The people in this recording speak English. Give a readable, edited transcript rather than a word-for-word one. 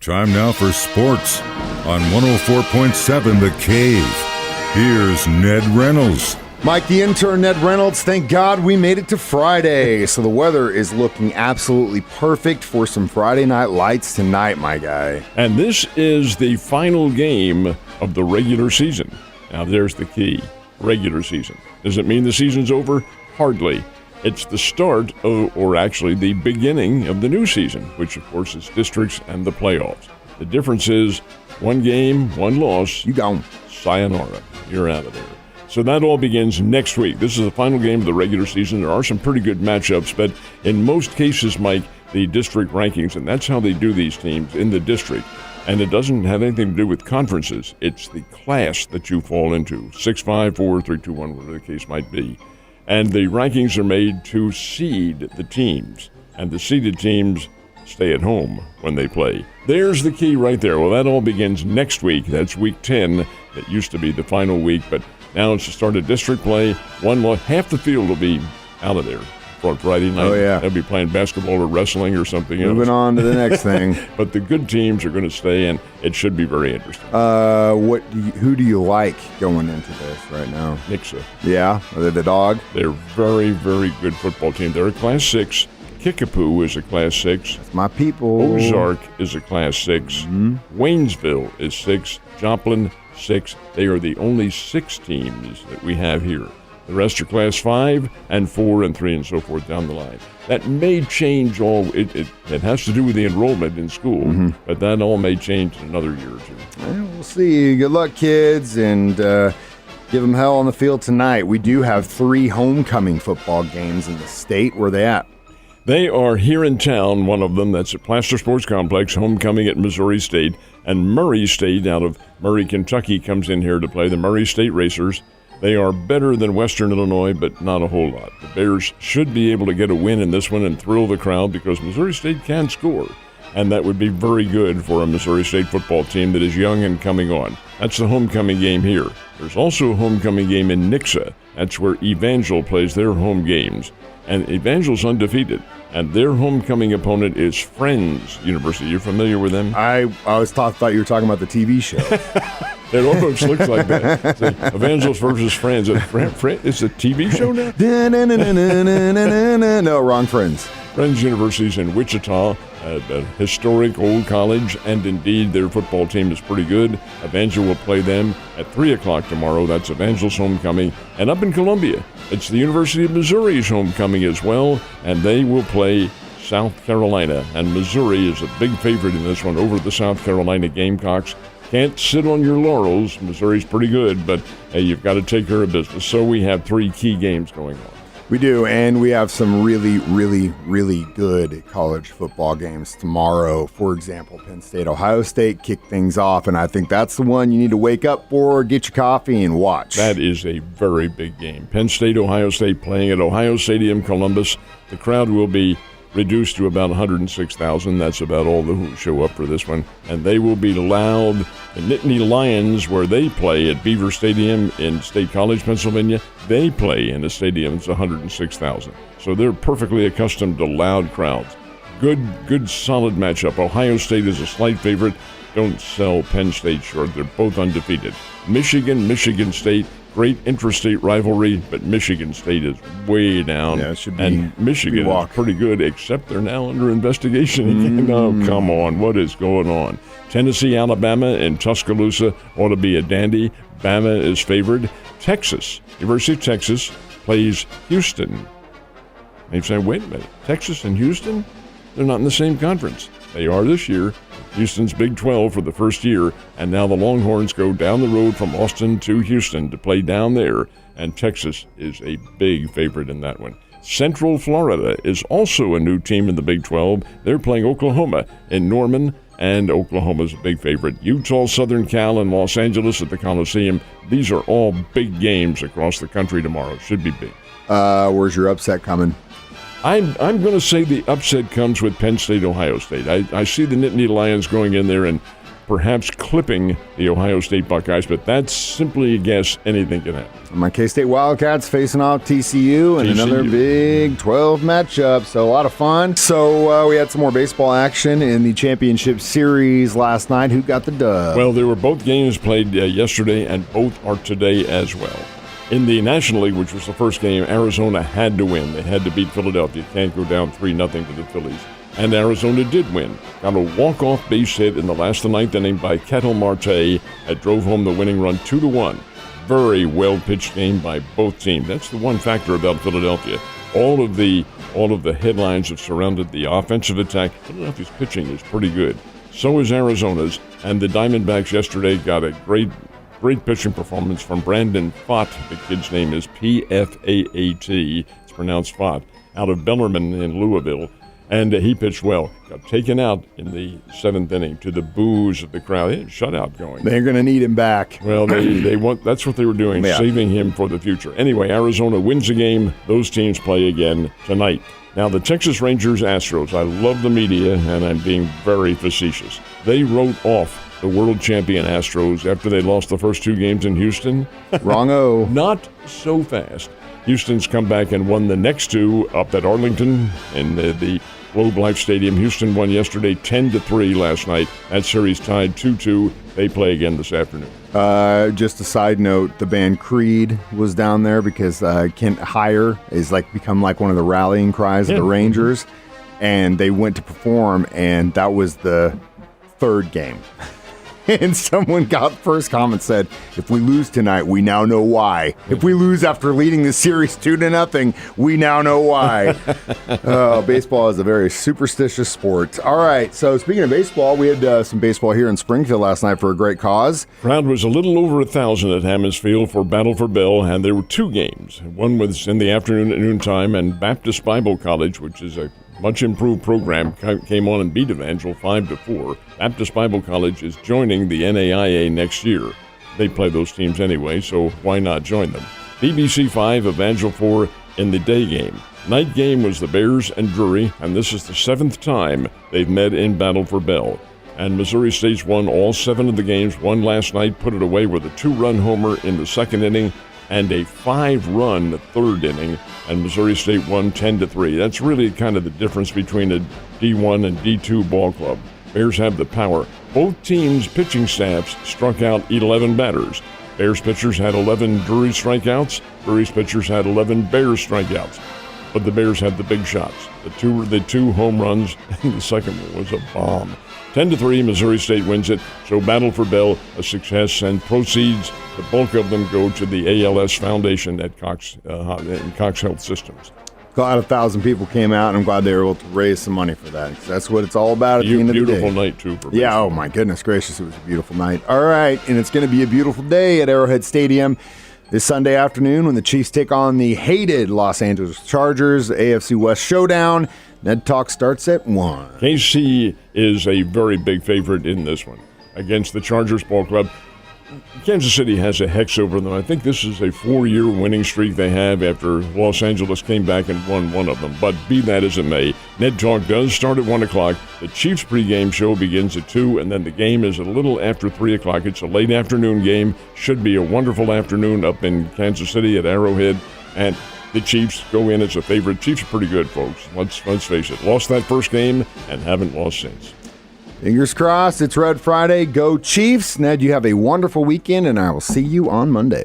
Time now for sports on 104.7 The Cave. Here's Ned Reynolds. Mike, the intern, Ned Reynolds, thank God we made it to Friday. So the weather is looking absolutely perfect for some Friday night lights tonight, my guy. And this is the final game of the regular season. Now, there's the key, regular season. Does it mean the season's over? Hardly. It's the start, or actually the beginning of the new season, which, of course, is districts and the playoffs. The difference is one game, one loss. You gone. Sayonara. You're out of there. So that all begins next week. This is the final game of the regular season. There are some pretty good matchups, but in most cases, Mike, the district rankings, and that's how they do these teams in the district. And it doesn't have anything to do with conferences. It's the class that you fall into, 6, 5, 4, 3, 2, 1, whatever the case might be. And the rankings are made to seed the teams. And the seeded teams stay at home when they play. There's the key right there. Well, that all begins next week. That's week 10. It used to be the final week, but now it's the start of district play. Half the field will be out of there for Friday night. Oh, yeah. They'll be playing basketball or wrestling or something else. Moving on to the next thing. But the good teams are going to stay, and it should be very interesting. Who do you like going into this right now? Nixa. Yeah? Are they the dog? They're very, very good football team. They're a Class 6. Kickapoo is a Class 6. That's my people. Ozark is a Class 6. Mm-hmm. Waynesville is 6. Joplin, 6. They are the only 6 teams that we have here. The rest are Class 5 and 4 and 3 and so forth down the line. That may change all. It has to do with the enrollment in school, but that all may change in another year or two. Well, we'll see. Good luck, kids, and give them hell on the field tonight. We do have 3 homecoming football games in the state. Where are they at? They are here in town, one of them. That's at Plaster Sports Complex, homecoming at Missouri State. And Murray State out of Murray, Kentucky comes in here to play. The Murray State Racers. They are better than Western Illinois, but not a whole lot. The Bears should be able to get a win in this one and thrill the crowd because Missouri State can score. And that would be very good for a Missouri State football team that is young and coming on. That's the homecoming game here. There's also a homecoming game in Nixa. That's where Evangel plays their home games. And Evangel's undefeated. And their homecoming opponent is Friends University. You're familiar with them? I always thought you were talking about the TV show. It almost looks like that. It's like Evangels versus Friends. It's a TV show now? No, wrong Friends. Friends University's in Wichita, a historic old college, and indeed their football team is pretty good. Evangel will play them at 3 o'clock tomorrow. That's Evangel's homecoming. And up in Columbia, it's the University of Missouri's homecoming as well, and they will play South Carolina. And Missouri is a big favorite in this one over the South Carolina Gamecocks. Can't sit on your laurels. Missouri's pretty good, but you've got to take care of business. So we have 3 key games going on. We do, and we have some really, really, really good college football games tomorrow. For example, Penn State, Ohio State kick things off, and I think that's the one you need to wake up for, get your coffee, and watch. That is a very big game. Penn State, Ohio State playing at Ohio Stadium, Columbus. The crowd will be reduced to about 106,000. That's about all who show up for this one. And they will be loud. The Nittany Lions, where they play at Beaver Stadium in State College, Pennsylvania, they play in a stadium that's 106,000. So they're perfectly accustomed to loud crowds. Good, solid matchup. Ohio State is a slight favorite. Don't sell Penn State short. They're both undefeated. Michigan State, great interstate rivalry, but Michigan State is way down. Yeah, it should be. And Michigan is pretty good, except they're now under investigation. Oh, come on. What is going on? Tennessee, Alabama, and Tuscaloosa ought to be a dandy. Bama is favored. Texas, University of Texas, plays Houston. And you say, wait a minute, Texas and Houston? They're not in the same conference. They are this year. Houston's Big 12 for the first year, and now the Longhorns go down the road from Austin to Houston to play down there, and Texas is a big favorite in that one. Central Florida is also a new team in the Big 12. They're playing Oklahoma in Norman, and Oklahoma's a big favorite. Utah, Southern Cal, and Los Angeles at the Coliseum. These are all big games across the country tomorrow. Should be big. Where's your upset coming? I'm going to say the upset comes with Penn State, Ohio State. I see the Nittany Lions going in there and perhaps clipping the Ohio State Buckeyes, but that's simply a guess. Anything can happen. My K-State Wildcats facing off TCU in another Big 12 matchup, so a lot of fun. So we had some more baseball action in the championship series last night. Who got the dub? Well, there were both games played yesterday, and both are today as well. In the National League, which was the first game, Arizona had to win. They had to beat Philadelphia. Can't go down 3-0 to the Phillies. And Arizona did win. Got a walk-off base hit in the last of the ninth inning by Ketel Marte that drove home the winning run 2-1. Very well-pitched game by both teams. That's the one factor about Philadelphia. All of the headlines have surrounded the offensive attack. Philadelphia's pitching is pretty good. So is Arizona's. And the Diamondbacks yesterday got a great pitching performance from Brandon Pfaadt. The kid's name is P-F-A-A-T. It's pronounced Pfaadt. Out of Bellarmine in Louisville. And he pitched well. Got taken out in the seventh inning to the boos of the crowd. They had a shutout going. They're going to need him back. Well, they want. That's what they were doing, saving him for the future. Anyway, Arizona wins the game. Those teams play again tonight. Now, the Texas Rangers Astros. I love the media, and I'm being very facetious. They wrote off the world champion Astros after they lost the first two games in Houston. Wrong-o. Not so fast. Houston's come back and won the next two up at Arlington in the Globe Life Stadium. Houston won yesterday 10-3 last night. That series tied 2-2. They play again this afternoon. Just a side note, the band Creed was down there because Kent Higher is become one of the rallying cries of the Rangers. And they went to perform, and that was the third game. And someone got first comment said, if we lose tonight, we now know why. If we lose after leading the series 2-0, we now know why. Baseball is a very superstitious sport. All right, so speaking of baseball, we had some baseball here in Springfield last night for a great cause. Crowd was a little over 1,000 at Hammons Field for Battle for Bell, and there were two games. One was in the afternoon at noontime, and Baptist Bible College, which is a much improved program, came on and beat Evangel 5-4. Baptist Bible College is joining the NAIA next year. They play those teams anyway, so why not join them? BBC 5, Evangel 4 in the day game. Night game was the Bears and Drury, and this is the seventh time they've met in Battle for Bell. And Missouri State's won all 7 of the games. Won last night, put it away with a 2-run homer in the second inning and a 5-run third inning, and Missouri State won 10-3. That's really kind of the difference between a D1 and D2 ball club. Bears have the power. Both teams' pitching staffs struck out 11 batters. Bears pitchers had 11 Drury strikeouts. Drury's pitchers had 11 Bears strikeouts. But the Bears had the big shots. The two home runs, and the second one was a bomb. 10-3, Missouri State wins it. So Battle for Bell, a success, and proceeds, the bulk of them go to the ALS Foundation at Cox Health Systems. Glad 1,000 people came out, and I'm glad they were able to raise some money for that. That's what it's all about at the end of the day. Beautiful night, too. For yeah, oh my goodness gracious, it was a beautiful night. All right, and it's going to be a beautiful day at Arrowhead Stadium this Sunday afternoon when the Chiefs take on the hated Los Angeles Chargers, AFC West Showdown. Ned Talk starts at 1. KC is a very big favorite in this one against the Chargers Ball Club. Kansas City has a hex over them. I think this is a 4-year winning streak they have after Los Angeles came back and won one of them. But be that as it may, Ned Talk does start at 1 o'clock. The Chiefs pregame show begins at 2, and then the game is a little after 3 o'clock. It's a late afternoon game. Should be a wonderful afternoon up in Kansas City at Arrowhead. And the Chiefs go in as a favorite. Chiefs are pretty good, folks. Let's face it. Lost that first game and haven't lost since. Fingers crossed. It's Red Friday. Go Chiefs. Ned, you have a wonderful weekend, and I will see you on Monday.